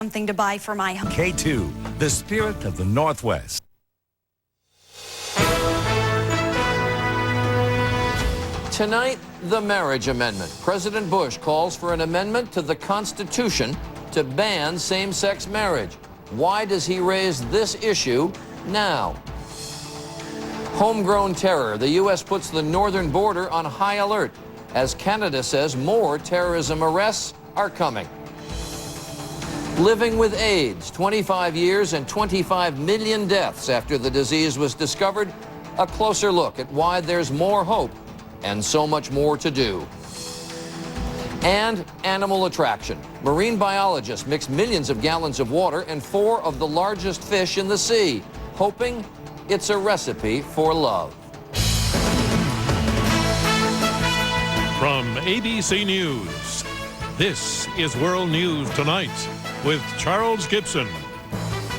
Something to buy for my home. K2, the spirit of the Northwest. Tonight, the marriage amendment. President Bush calls for an amendment to the Constitution to ban same-sex marriage. Why does he raise this issue now? Homegrown terror. The U.S. puts the northern border on high alert as Canada says more terrorism arrests are coming. Living with AIDS, 25 years and 25 million deaths after the disease was discovered. A closer look at why there's more hope and so much more to do. And animal attraction. Marine biologists mix millions of gallons of water and 4 of the largest fish in the sea, hoping it's a recipe for love. From ABC News, this is World News Tonight with Charles Gibson.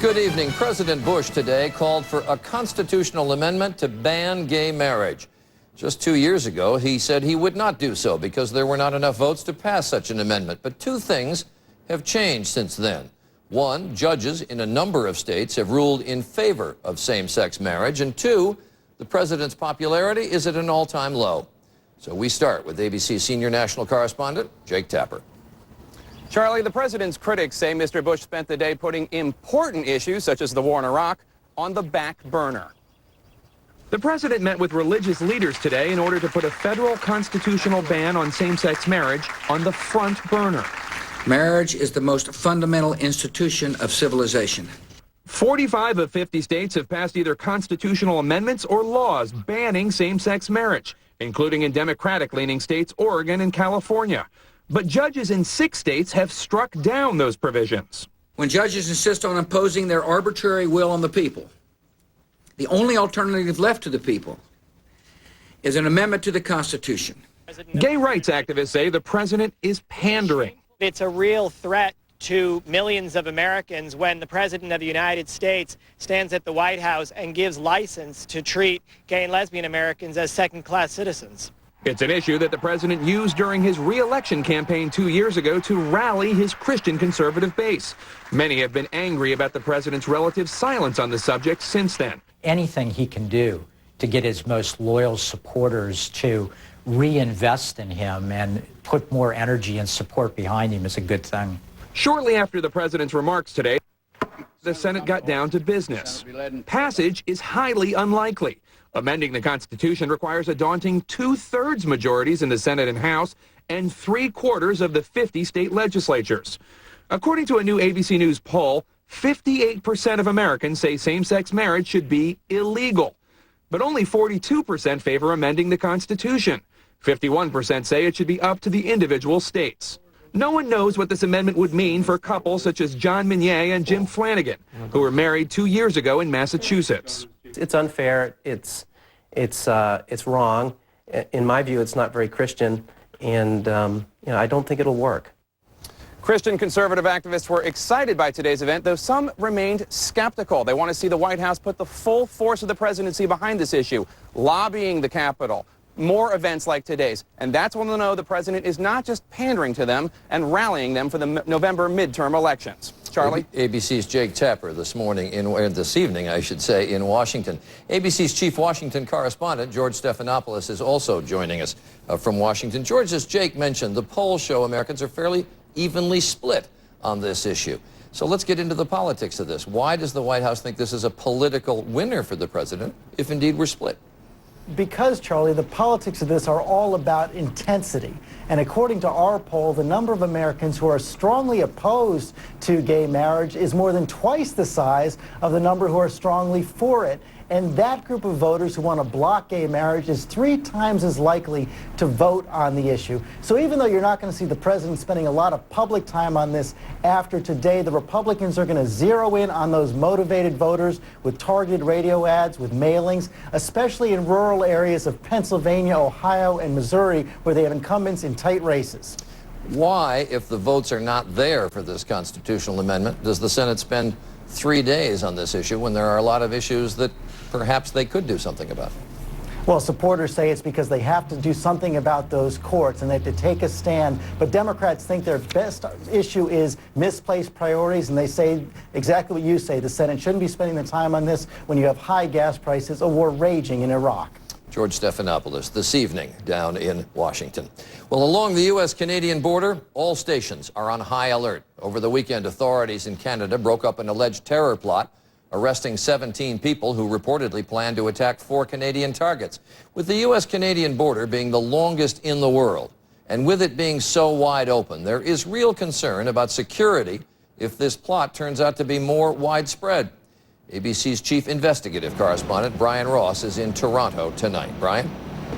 Good evening. President Bush today called for a constitutional amendment to ban gay marriage. Just 2 years ago, he said he would not do so because there were not enough votes to pass such an amendment. But 2 things have changed since then. 1, judges in a number of states have ruled in favor of same-sex marriage. And 2, the president's popularity is at an all-time low. So we start with ABC senior national correspondent Jake Tapper. Charlie, the president's critics say Mr. Bush spent the day putting important issues, such as the war in Iraq, on the back burner. The president met with religious leaders today in order to put a federal constitutional ban on same-sex marriage on the front burner. Marriage is the most fundamental institution of civilization. 45 of 50 states have passed either constitutional amendments or laws banning same-sex marriage, including in Democratic-leaning states Oregon and California. But judges in 6 states have struck down those provisions. When judges insist on imposing their arbitrary will on the people, the only alternative left to the people is an amendment to the Constitution. Gay rights activists say the president is pandering. It's a real threat to millions of Americans when the President of the United States stands at the White House and gives license to treat gay and lesbian Americans as second-class citizens. It's an issue that the president used during his re-election campaign 2 years ago to rally his Christian conservative base. Many have been angry about the president's relative silence on the subject since then. Anything he can do to get his most loyal supporters to reinvest in him and put more energy and support behind him is a good thing. Shortly after the president's remarks today, the Senate got down to business. Passage is highly unlikely. Amending the Constitution requires a daunting 2/3 majorities in the Senate and House and 3/4 of the 50 state legislatures. According to a new ABC News poll, 58% of Americans say same-sex marriage should be illegal. But only 42% favor amending the Constitution. 51% say it should be up to the individual states. No one knows what this amendment would mean for couples such as John Meunier and Jim Flanagan, who were married 2 years ago in Massachusetts. It's unfair. It's wrong. In my view, it's not very Christian, and I don't think it'll work. Christian conservative activists were excited by today's event, though some remained skeptical. They want to see the White House put the full force of the presidency behind this issue, lobbying the Capitol, more events like today's. And that's when they'll know the president is not just pandering to them and rallying them for the November midterm elections. Charlie? ABC's Jake Tapper this evening, I should say, in Washington. ABC's chief Washington correspondent, George Stephanopoulos, is also joining us from Washington. George, as Jake mentioned, the polls show Americans are fairly evenly split on this issue. So let's get into the politics of this. Why does the White House think this is a political winner for the president, if indeed we're split? Because, Charlie, the politics of this are all about intensity. And according to our poll, the number of Americans who are strongly opposed to gay marriage is more than twice the size of the number who are strongly for it. And that group of voters who want to block gay marriage is 3 times as likely to vote on the issue. So even though you're not going to see the president spending a lot of public time on this after today, the Republicans are going to zero in on those motivated voters with targeted radio ads, with mailings, especially in rural areas of Pennsylvania, Ohio, and Missouri, where they have incumbents in tight races. Why, if the votes are not there for this constitutional amendment, does the Senate spend 3 days on this issue when there are a lot of issues that perhaps they could do something about? Well, supporters say it's because they have to do something about those courts and they have to take a stand. But Democrats think their best issue is misplaced priorities, and they say exactly what you say. The Senate shouldn't be spending the time on this when you have high gas prices, a war raging in Iraq. George Stephanopoulos this evening down in Washington. Well, along the U.S.-Canadian border, all stations are on high alert. Over the weekend, authorities in Canada broke up an alleged terror plot, arresting 17 people who reportedly planned to attack 4 Canadian targets. With the U.S.-Canadian border being the longest in the world, and with it being so wide open, there is real concern about security if this plot turns out to be more widespread. ABC's chief investigative correspondent, Brian Ross, is in Toronto tonight. Brian?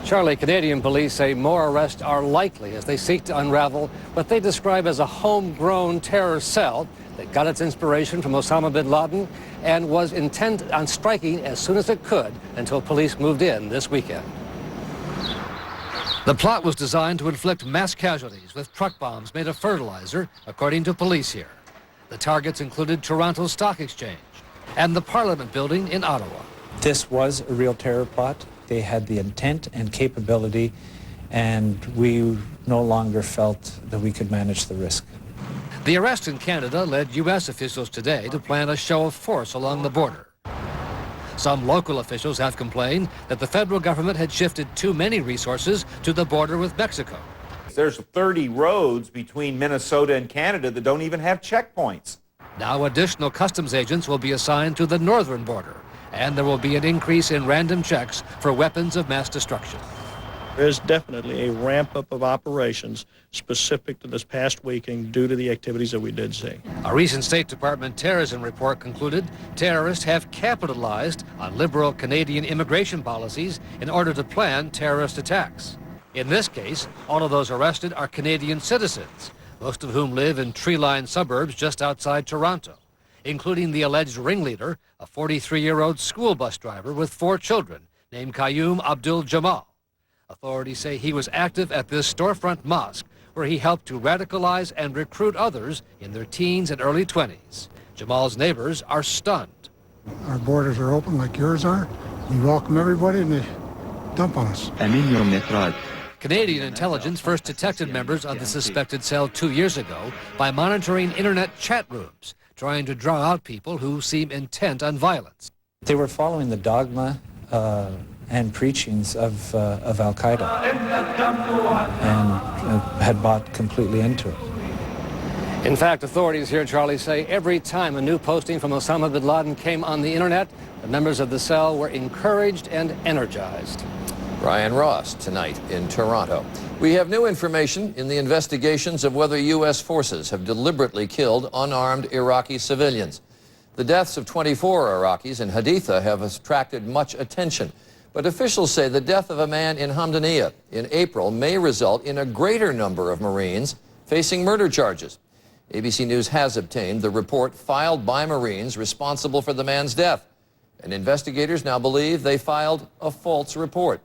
Charlie, Canadian police say more arrests are likely as they seek to unravel what they describe as a homegrown terror cell that got its inspiration from Osama bin Laden and was intent on striking as soon as it could until police moved in this weekend. The plot was designed to inflict mass casualties with truck bombs made of fertilizer, according to police here. The targets included Toronto Stock Exchange and the Parliament building in Ottawa. This was a real terror plot. They had the intent and capability, and we no longer felt that we could manage the risk. The arrest in Canada led U.S. officials today to plan a show of force along the border. Some local officials have complained that the federal government had shifted too many resources to the border with Mexico. There's 30 roads between Minnesota and Canada that don't even have checkpoints. Now additional customs agents will be assigned to the northern border, and there will be an increase in random checks for weapons of mass destruction. There is definitely a ramp-up of operations specific to this past weekend due to the activities that we did see. A recent State Department terrorism report concluded terrorists have capitalized on liberal Canadian immigration policies in order to plan terrorist attacks. In this case, all of those arrested are Canadian citizens, most of whom live in tree-lined suburbs just outside Toronto, including the alleged ringleader, a 43-year-old school bus driver with 4 children named Qayyum Abdul-Jamal. Authorities say he was active at this storefront mosque where he helped to radicalize and recruit others in their teens and early 20s. Jamal's neighbors are stunned. Our borders are open like yours are. We welcome everybody and they dump on us. Canadian intelligence first detected members of the suspected cell 2 years ago by monitoring internet chat rooms, trying to draw out people who seem intent on violence. They were following the dogma and preachings of Al-Qaeda and had bought completely into it. In fact, authorities here, Charlie, say every time a new posting from Osama bin Laden came on the internet, the members of the cell were encouraged and energized. Brian Ross tonight in Toronto. We have new information in the investigations of whether U.S. forces have deliberately killed unarmed Iraqi civilians. The deaths of 24 Iraqis in Haditha have attracted much attention. But officials say the death of a man in Hamdaniya in April may result in a greater number of Marines facing murder charges. ABC News has obtained the report filed by Marines responsible for the man's death. And investigators now believe they filed a false report.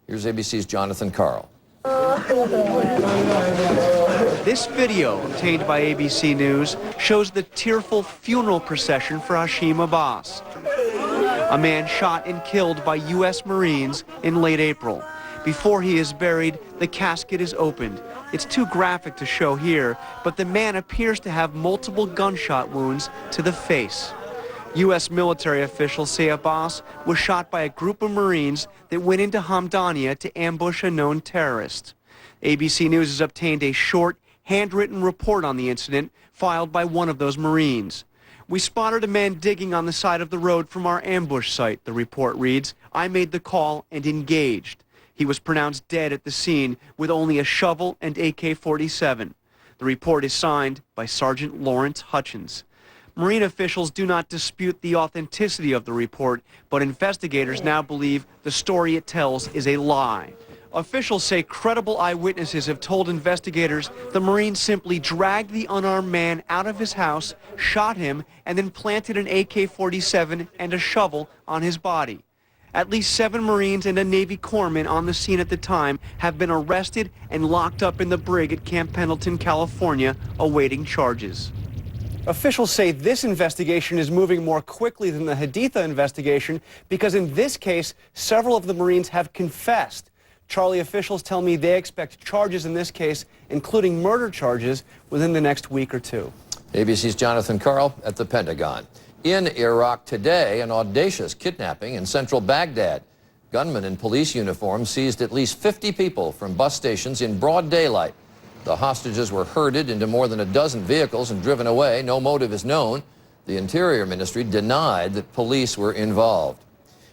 Here's ABC's Jonathan Karl. This video, obtained by ABC News, shows the tearful funeral procession for Hashim Abbas, a man shot and killed by U.S. Marines in late April. Before he is buried, the casket is opened. It's too graphic to show here, but the man appears to have multiple gunshot wounds to the face. U.S. military officials say Abbas was shot by a group of Marines that went into Hamdaniya to ambush a known terrorist. ABC News has obtained a short, handwritten report on the incident filed by one of those Marines. We spotted a man digging on the side of the road from our ambush site, the report reads. I made the call and engaged. He was pronounced dead at the scene with only a shovel and AK-47. The report is signed by Sergeant Lawrence Hutchins. Marine officials do not dispute the authenticity of the report, but investigators now believe the story it tells is a lie. Officials say credible eyewitnesses have told investigators the Marine simply dragged the unarmed man out of his house, shot him, and then planted an AK-47 and a shovel on his body. At least 7 Marines and a Navy corpsman on the scene at the time have been arrested and locked up in the brig at Camp Pendleton, California, awaiting charges. Officials say this investigation is moving more quickly than the Haditha investigation because in this case, several of the Marines have confessed. Charlie, officials tell me they expect charges in this case, including murder charges, within the next week or two. ABC's Jonathan Karl at the Pentagon. In Iraq today, an audacious kidnapping in central Baghdad. Gunmen in police uniforms seized at least 50 people from bus stations in broad daylight. The hostages were herded into more than a dozen vehicles and driven away. No motive is known. The Interior Ministry denied that police were involved.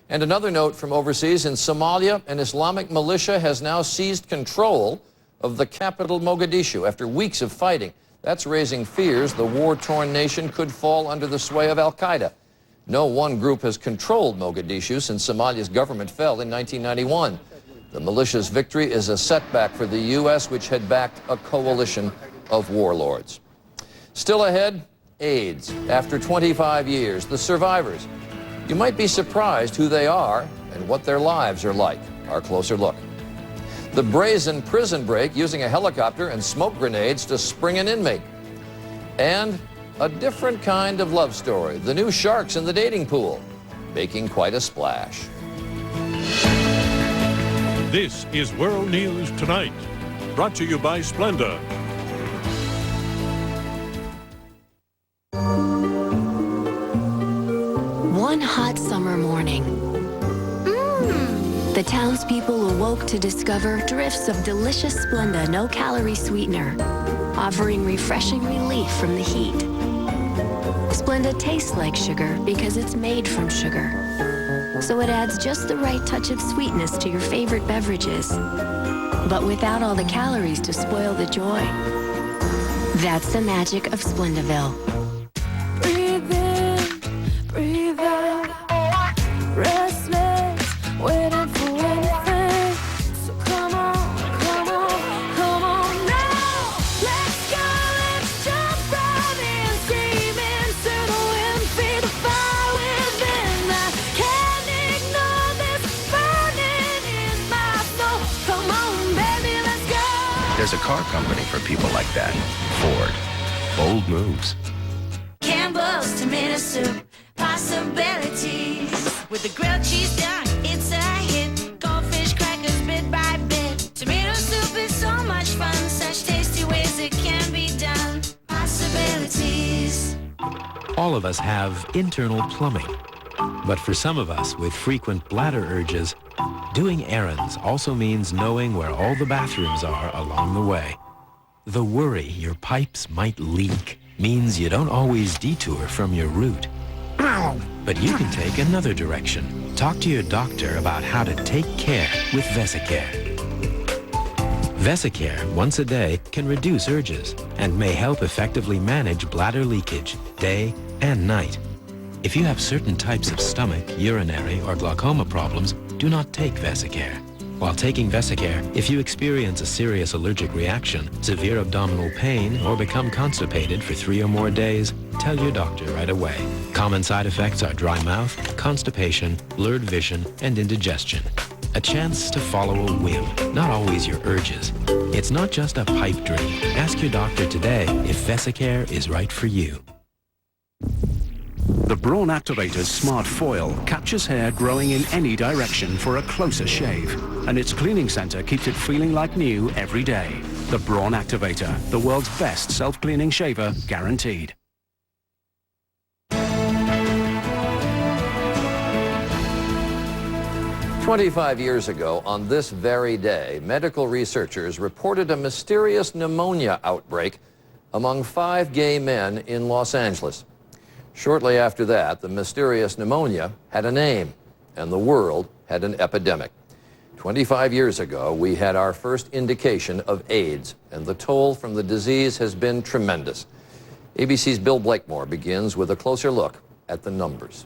And another note from overseas, in Somalia, an Islamic militia has now seized control of the capital, Mogadishu, after weeks of fighting. That's raising fears the war-torn nation could fall under the sway of al-Qaeda. No one group has controlled Mogadishu since Somalia's government fell in 1991. The militia's victory is a setback for the U.S., which had backed a coalition of warlords. Still ahead, AIDS. After 25 years, the survivors. You might be surprised who they are and what their lives are like. Our closer look. The brazen prison break using a helicopter and smoke grenades to spring an inmate. And a different kind of love story. The new sharks in the dating pool, making quite a splash. This is World News Tonight, brought to you by Splenda. One hot summer morning, the townspeople awoke to discover drifts of delicious Splenda no-calorie sweetener, offering refreshing relief from the heat. Splenda tastes like sugar because it's made from sugar, so it adds just the right touch of sweetness to your favorite beverages, but without all the calories to spoil the joy. That's the magic of Splendaville. Breathe in, breathe out, restless, waiting for anything. So come on, come on, come on now. Let's go, let's jump right in, screaming to the wind, feed the fire within. I can't ignore this burning in my soul. Come on, baby, let's go. There's a car company for people like that. Ford. Bold moves. Campbell's tomato soup, possibilities. With the grilled cheese dunk, it's a hit. Goldfish crackers bit by bit. Tomato soup is so much fun. Such tasty ways it can be done. Possibilities. All of us have internal plumbing. But for some of us with frequent bladder urges, doing errands also means knowing where all the bathrooms are along the way. The worry your pipes might leak means you don't always detour from your route. But you can take another direction. Talk to your doctor about how to take care with Vesicare. Vesicare, once a day, can reduce urges and may help effectively manage bladder leakage day and night. If you have certain types of stomach, urinary, or glaucoma problems, do not take Vesicare. While taking Vesicare, if you experience a serious allergic reaction, severe abdominal pain, or become constipated for 3 or more days, tell your doctor right away. Common side effects are dry mouth, constipation, blurred vision, and indigestion. A chance to follow a whim, not always your urges. It's not just a pipe dream. Ask your doctor today if Vesicare is right for you. The Braun Activator's smart foil captures hair growing in any direction for a closer shave. And its cleaning center keeps it feeling like new every day. The Braun Activator, the world's best self-cleaning shaver, guaranteed. 25 years ago, on this very day, medical researchers reported a mysterious pneumonia outbreak among 5 gay men in Los Angeles. Shortly after that, the mysterious pneumonia had a name, and the world had an epidemic. 25 years ago, we had our first indication of AIDS, and the toll from the disease has been tremendous. ABC's Bill Blakemore begins with a closer look at the numbers.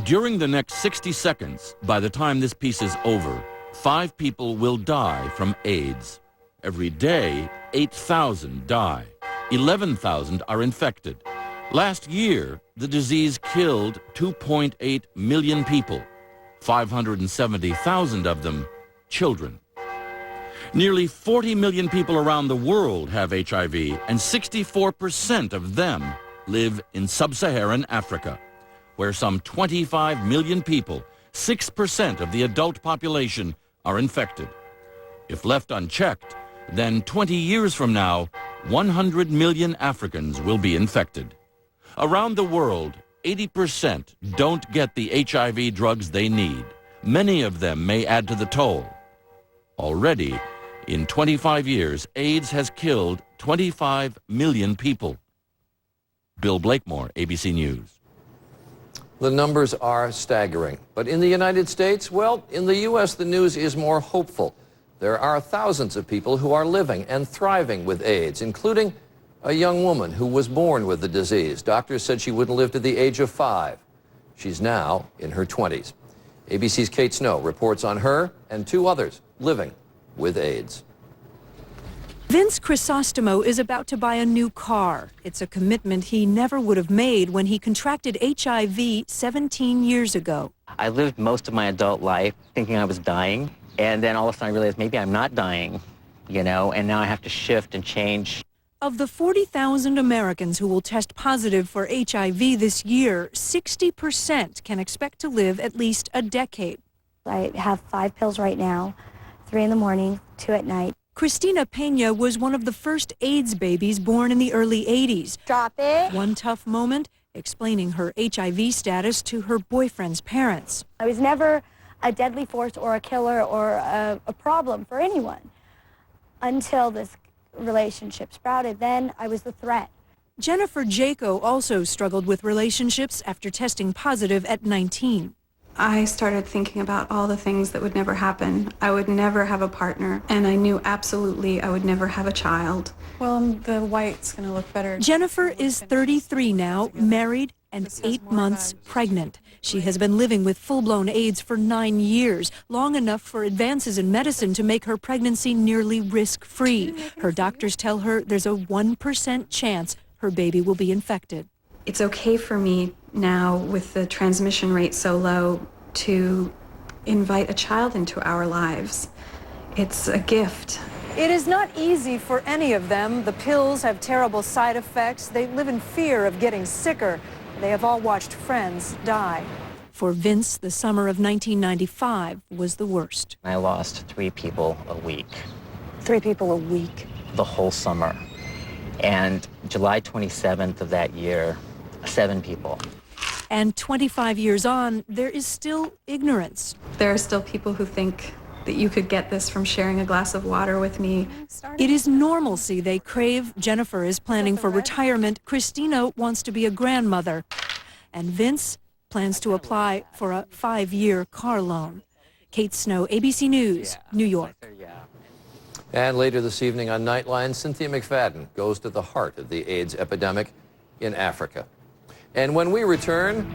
During the next 60 seconds, by the time this piece is over, 5 people will die from AIDS. Every day, 8,000 die. 11,000 are infected. Last year, the disease killed 2.8 million people, 570,000 of them children. Nearly 40 million people around the world have HIV, and 64% of them live in sub-Saharan Africa, where some 25 million people, 6% of the adult population, are infected. If left unchecked, then 20 years from now, 100 million Africans will be infected. Around the world, 80% don't get the HIV drugs they need. Many of them may add to the toll. Already, in 25 years, AIDS has killed 25 million people. Bill Blakemore, ABC News. The numbers are staggering. But in the United States, well, in the U.S., the news is more hopeful. There are thousands of people who are living and thriving with AIDS, including a young woman who was born with the disease. Doctors said she wouldn't live to the age of 5. She's now in her 20s. ABC's Kate Snow reports on her and 2 others living with AIDS. Vince Crisostomo is about to buy a new car. It's a commitment he never would have made when he contracted HIV 17 years ago. I lived most of my adult life thinking I was dying, and then all of a sudden I realized maybe I'm not dying, and now I have to shift and change. Of the 40,000 Americans who will test positive for HIV this year, 60% can expect to live at least a decade. I have 5 pills right now, 3 in the morning, 2 at night. Christina Pena was one of the first AIDS babies born in the early 80s. Drop it. One tough moment, explaining her HIV status to her boyfriend's parents. I was never a deadly force or a killer or a problem for anyone until this relationship sprouted. Then I was the threat. Jennifer Jaco also struggled with relationships after testing positive at 19. I started thinking about all the things that would never happen. I would never have a partner, and I knew absolutely I would never have a child. Well, the white's going to look better. Jennifer is 33 now, married and 8 months pregnant. She has been living with full-blown AIDS for 9 years, long enough for advances in medicine to make her pregnancy nearly risk-free. Her doctors tell her there's a 1% chance her baby will be infected. It's okay for me now, with the transmission rate so low, to invite a child into our lives. It's a gift. It is not easy for any of them. The pills have terrible side effects. They live in fear of getting sicker. They have all watched friends die. For Vince, the summer of 1995 was the worst. I lost 3 people a week. 3 people a week? The whole summer. And July 27th of that year, 7 people. And 25 years on, there is still ignorance. There are still people who think that you could get this from sharing a glass of water with me. It is normalcy they crave. Jennifer is planning for retirement. Christina wants to be a grandmother. And Vince plans to apply for a 5-year car loan. Kate Snow, ABC News, New York. And later this evening on Nightline, Cynthia McFadden goes to the heart of the AIDS epidemic in Africa. And when we return,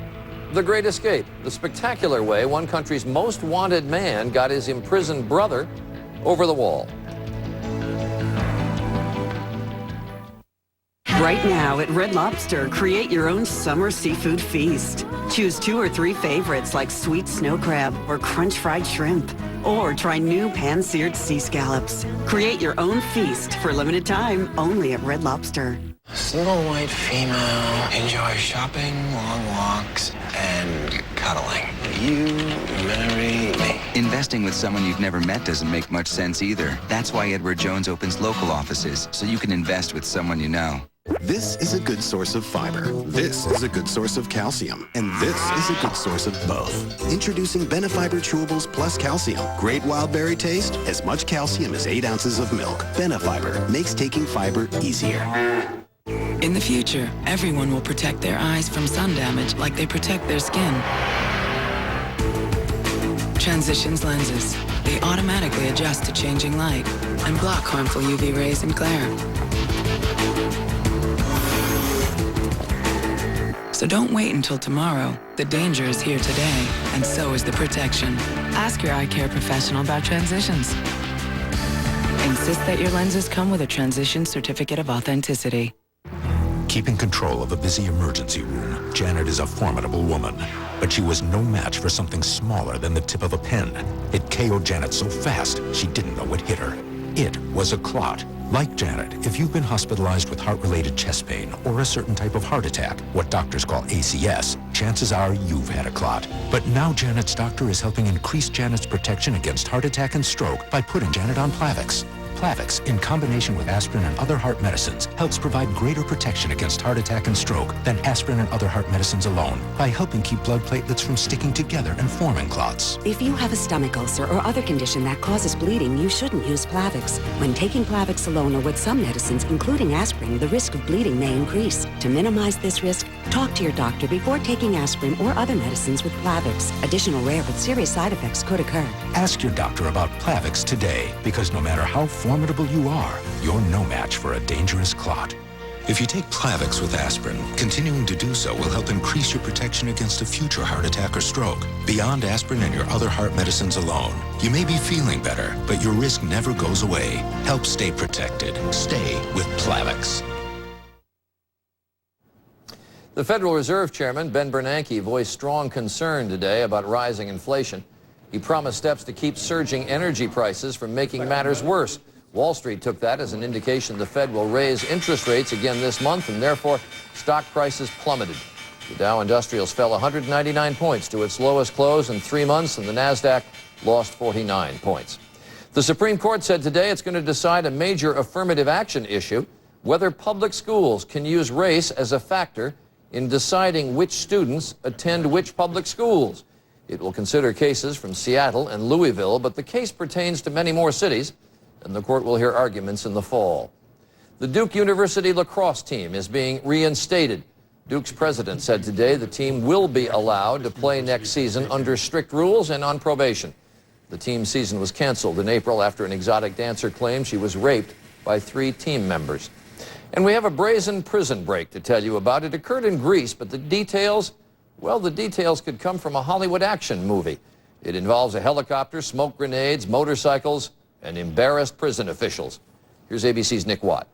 The Great Escape, the spectacular way one country's most wanted man got his imprisoned brother over the wall. Right now at Red Lobster, create your own summer seafood feast. Choose 2 or 3 favorites like sweet snow crab or crunch fried shrimp. Or try new pan-seared sea scallops. Create your own feast for limited time only at Red Lobster. Single white female, enjoy shopping, long walks, and cuddling. You marry me. Investing with someone you've never met doesn't make much sense either. That's why Edward Jones opens local offices, so you can invest with someone you know. This is a good source of fiber. This is a good source of calcium. And this is a good source of both. Introducing Benefiber Chewables Plus Calcium. Great wild berry taste, as much calcium as 8 ounces of milk. Benefiber makes taking fiber easier. In the future, everyone will protect their eyes from sun damage like they protect their skin. Transitions lenses. They automatically adjust to changing light and block harmful UV rays and glare. So don't wait until tomorrow. The danger is here today, and so is the protection. Ask your eye care professional about transitions. Insist that your lenses come with a transition certificate of authenticity. Keeping control of a busy emergency room, Janet is a formidable woman. But she was no match for something smaller than the tip of a pen. It KO'd Janet so fast, she didn't know what hit her. It was a clot. Like Janet, if you've been hospitalized with heart-related chest pain or a certain type of heart attack, what doctors call ACS, chances are you've had a clot. But now Janet's doctor is helping increase Janet's protection against heart attack and stroke by putting Janet on Plavix. Plavix, in combination with aspirin and other heart medicines, helps provide greater protection against heart attack and stroke than aspirin and other heart medicines alone by helping keep blood platelets from sticking together and forming clots. If you have a stomach ulcer or other condition that causes bleeding, you shouldn't use Plavix. When taking Plavix alone or with some medicines, including aspirin, the risk of bleeding may increase. To minimize this risk, talk to your doctor before taking aspirin or other medicines with Plavix. Additional rare but serious side effects could occur. Ask your doctor about Plavix today, because no matter how formidable you are, you're no match for a dangerous clot. If you take Plavix with aspirin, continuing to do so will help increase your protection against a future heart attack or stroke. Beyond aspirin and your other heart medicines alone, you may be feeling better, but your risk never goes away. Help stay protected. Stay with Plavix. The Federal Reserve Chairman, Ben Bernanke, voiced strong concern today about rising inflation. He promised steps to keep surging energy prices from making matters worse. Wall Street took that as an indication the Fed will raise interest rates again this month, and therefore stock prices plummeted. The Dow Industrials fell 199 points to its lowest close in 3 months, and the Nasdaq lost 49 points. The Supreme Court said today it's going to decide a major affirmative action issue, whether public schools can use race as a factor in deciding which students attend which public schools. It will consider cases from Seattle and Louisville, but the case pertains to many more cities, and the court will hear arguments in the fall. The Duke University lacrosse team is being reinstated. Duke's president said today the team will be allowed to play next season under strict rules and on probation. The team's season was canceled in April after an exotic dancer claimed she was raped by 3 team members. And we have a brazen prison break to tell you about. It occurred in Greece, but the details could come from a Hollywood action movie. It involves a helicopter, smoke grenades, motorcycles, and embarrassed prison officials. Here's ABC's Nick Watt.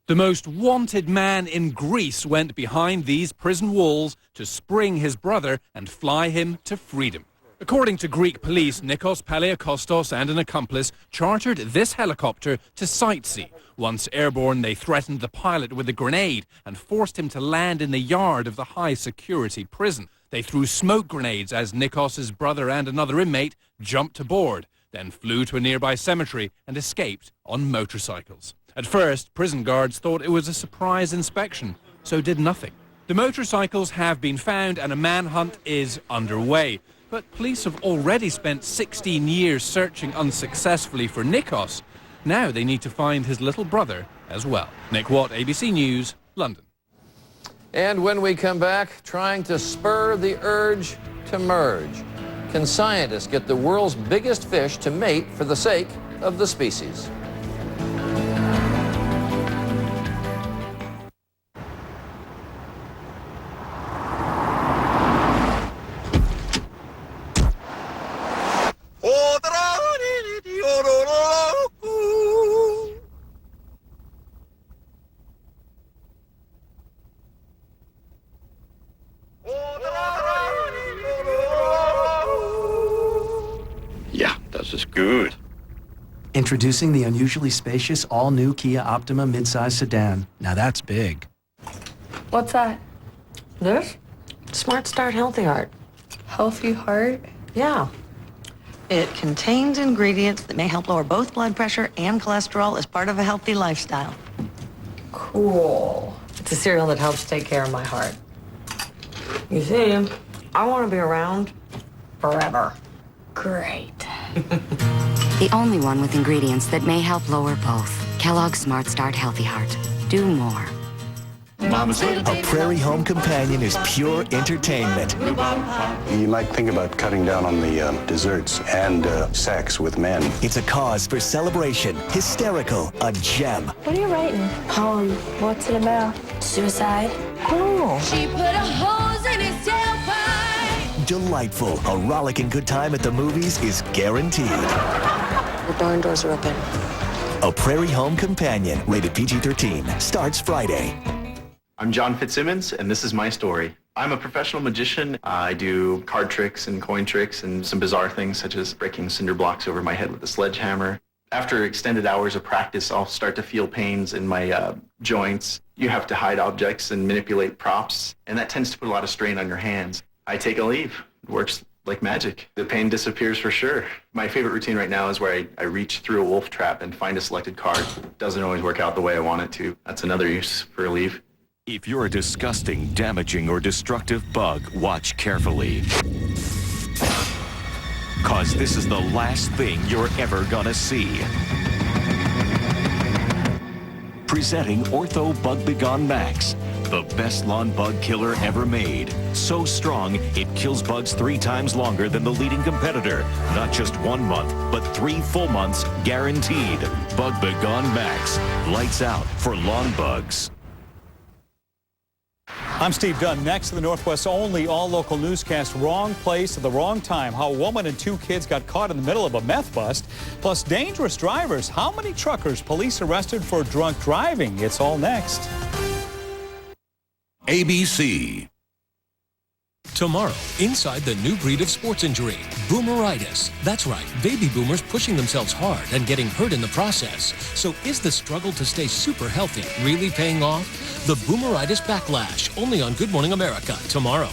The most wanted man in Greece went behind these prison walls to spring his brother and fly him to freedom. According to Greek police, Nikos Paleokostos and an accomplice chartered this helicopter to sightsee. Once airborne, they threatened the pilot with a grenade and forced him to land in the yard of the high-security prison. They threw smoke grenades as Nikos's brother and another inmate jumped aboard, then flew to a nearby cemetery and escaped on motorcycles. At first, prison guards thought it was a surprise inspection, so did nothing. The motorcycles have been found and a manhunt is underway. But police have already spent 16 years searching unsuccessfully for Nikos. Now they need to find his little brother as well. Nick Watt, ABC News, London. And when we come back, trying to spur the urge to merge. Can scientists get the world's biggest fish to mate for the sake of the species? Good. Introducing the unusually spacious, all-new Kia Optima midsize sedan. Now that's big. What's that? This? Smart Start Healthy Heart. Healthy Heart? Yeah. It contains ingredients that may help lower both blood pressure and cholesterol as part of a healthy lifestyle. Cool. It's a cereal that helps take care of my heart. You see, I want to be around forever. Great. The only one with ingredients that may help lower both. Kellogg's Smart Start Healthy Heart. Do more. A Prairie Home Companion is pure entertainment. You might think about cutting down on the desserts and sex with men. It's a cause for celebration, hysterical, a gem. What are you writing? Poem. What's it about? Suicide. Oh. She put a hose in his tailpipe. Delightful. A rollicking good time at the movies is guaranteed. The barn doors are open. A Prairie Home Companion, rated PG-13, starts Friday. I'm John Fitzsimmons, and this is my story. I'm a professional magician. I do card tricks and coin tricks and some bizarre things, such as breaking cinder blocks over my head with a sledgehammer. After extended hours of practice, I'll start to feel pains in my joints. You have to hide objects and manipulate props, and that tends to put a lot of strain on your hands. I take a leave. It works like magic. The pain disappears for sure. My favorite routine right now is where I reach through a wolf trap and find a selected card. Doesn't always work out the way I want it to. That's another use for a leave. If you're a disgusting, damaging, or destructive bug, watch carefully. 'Cause this is the last thing you're ever gonna see. Presenting Ortho Bug Begone Max, the best lawn bug killer ever made. So strong, it kills bugs 3 times longer than the leading competitor. Not just 1 month, but 3 full months guaranteed. Bug Begone Max. Lights out for lawn bugs. I'm Steve Dunn. Next to the Northwest's only all-local newscast, Wrong Place at the Wrong Time. How a woman and 2 kids got caught in the middle of a meth bust. Plus, dangerous drivers. How many truckers police arrested for drunk driving? It's all next. ABC. Tomorrow, inside the new breed of sports injury, boomeritis. That's right, baby boomers pushing themselves hard and getting hurt in the process. So is the struggle to stay super healthy really paying off? The boomeritis backlash, only on Good Morning America, tomorrow.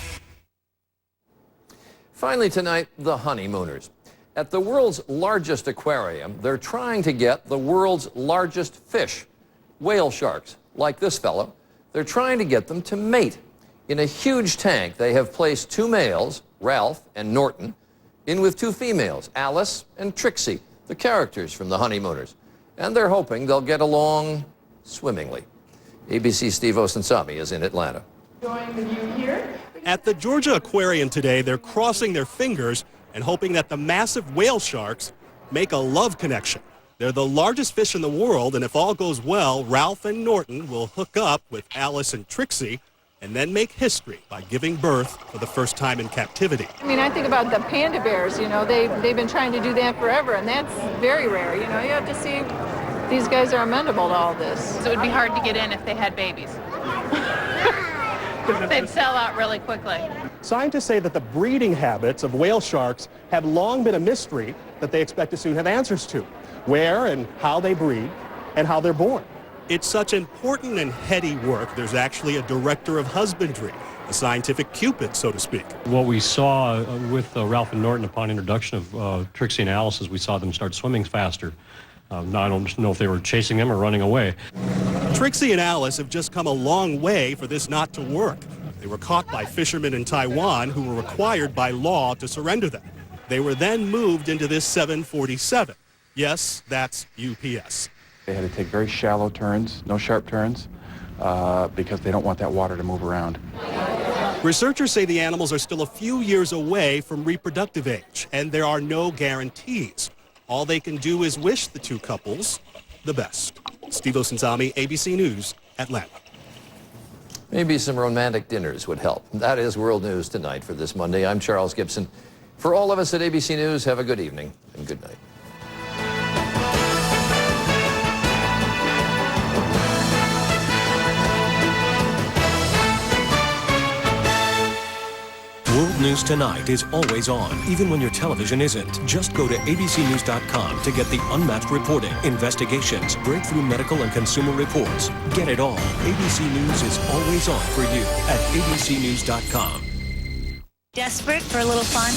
Finally tonight, the honeymooners. At the world's largest aquarium, they're trying to get the world's largest fish, whale sharks, like this fellow. They're trying to get them to mate. In a huge tank, they have placed 2 males, Ralph and Norton, in with 2 females, Alice and Trixie, the characters from the honeymooners. And they're hoping they'll get along swimmingly. ABC's Steve Osunsami is in Atlanta. Join the view here. At the Georgia Aquarium today, they're crossing their fingers and hoping that the massive whale sharks make a love connection. They're the largest fish in the world, and if all goes well, Ralph and Norton will hook up with Alice and Trixie and then make history by giving birth for the first time in captivity. I mean, I think about the panda bears, you know, they've been trying to do that forever, and that's very rare. You know, you have to see these guys are amenable to all this. So it would be hard to get in if they had babies. They'd sell out really quickly. Scientists say that the breeding habits of whale sharks have long been a mystery that they expect to soon have answers to. Where and how they breed and how they're born. It's such important and heady work, there's actually a director of husbandry, a scientific cupid, so to speak. What we saw with Ralph and Norton upon introduction of Trixie and Alice is we saw them start swimming faster. Now, I don't know if they were chasing them or running away. Trixie and Alice have just come a long way for this not to work. They were caught by fishermen in Taiwan who were required by law to surrender them. They were then moved into this 747. Yes, that's UPS. They had to take very shallow turns, no sharp turns, because they don't want that water to move around. Researchers say the animals are still a few years away from reproductive age, and there are no guarantees. All they can do is wish the 2 couples the best. Steve Osunsami, ABC News, Atlanta. Maybe some romantic dinners would help. That is World News Tonight for this Monday. I'm Charles Gibson. For all of us at ABC News, have a good evening and good night. World News Tonight is always on, even when your television isn't. Just go to abcnews.com to get the unmatched reporting, investigations, breakthrough medical and consumer reports. Get it all. ABC News is always on for you at abcnews.com. Desperate for a little fun?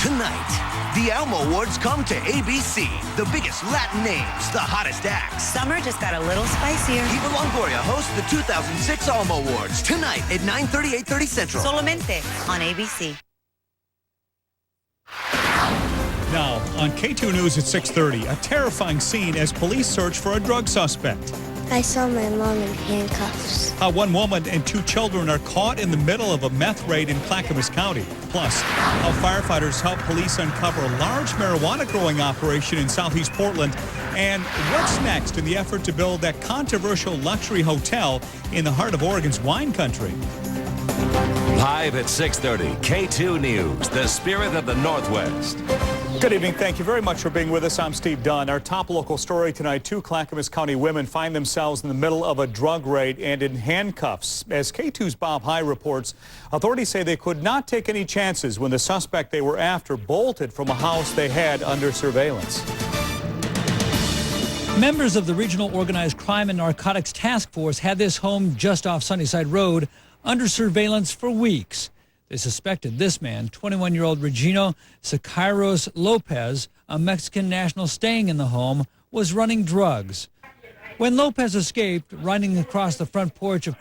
Tonight, the Elmo Awards come to ABC. The biggest Latin names, the hottest acts. Summer just got a little spicier. Eva Longoria hosts the 2006 Elmo Awards tonight at 9:30, 8:30 Central. Solamente on ABC. Now, on K2 News at 6:30, a terrifying scene as police search for a drug suspect. I saw my mom in handcuffs. How 1 woman and 2 children are caught in the middle of a meth raid in Clackamas County. Plus, how firefighters help police uncover a large marijuana growing operation in southeast Portland. And what's next in the effort to build that controversial luxury hotel in the heart of Oregon's wine country? Live at 6:30, K2 News, the spirit of the Northwest. Good evening. Thank you very much for being with us. I'm Steve Dunn. Our top local story tonight, 2 Clackamas County women find themselves in the middle of a drug raid and in handcuffs. As K2's Bob High reports, authorities say they could not take any chances when the suspect they were after bolted from a house they had under surveillance. Members of the Regional Organized Crime and Narcotics Task Force had this home just off Sunnyside Road under surveillance for weeks. They suspected this man, 21-year-old Regino Siqueiros Lopez, a Mexican national staying in the home, was running drugs. When Lopez escaped, riding across the front porch of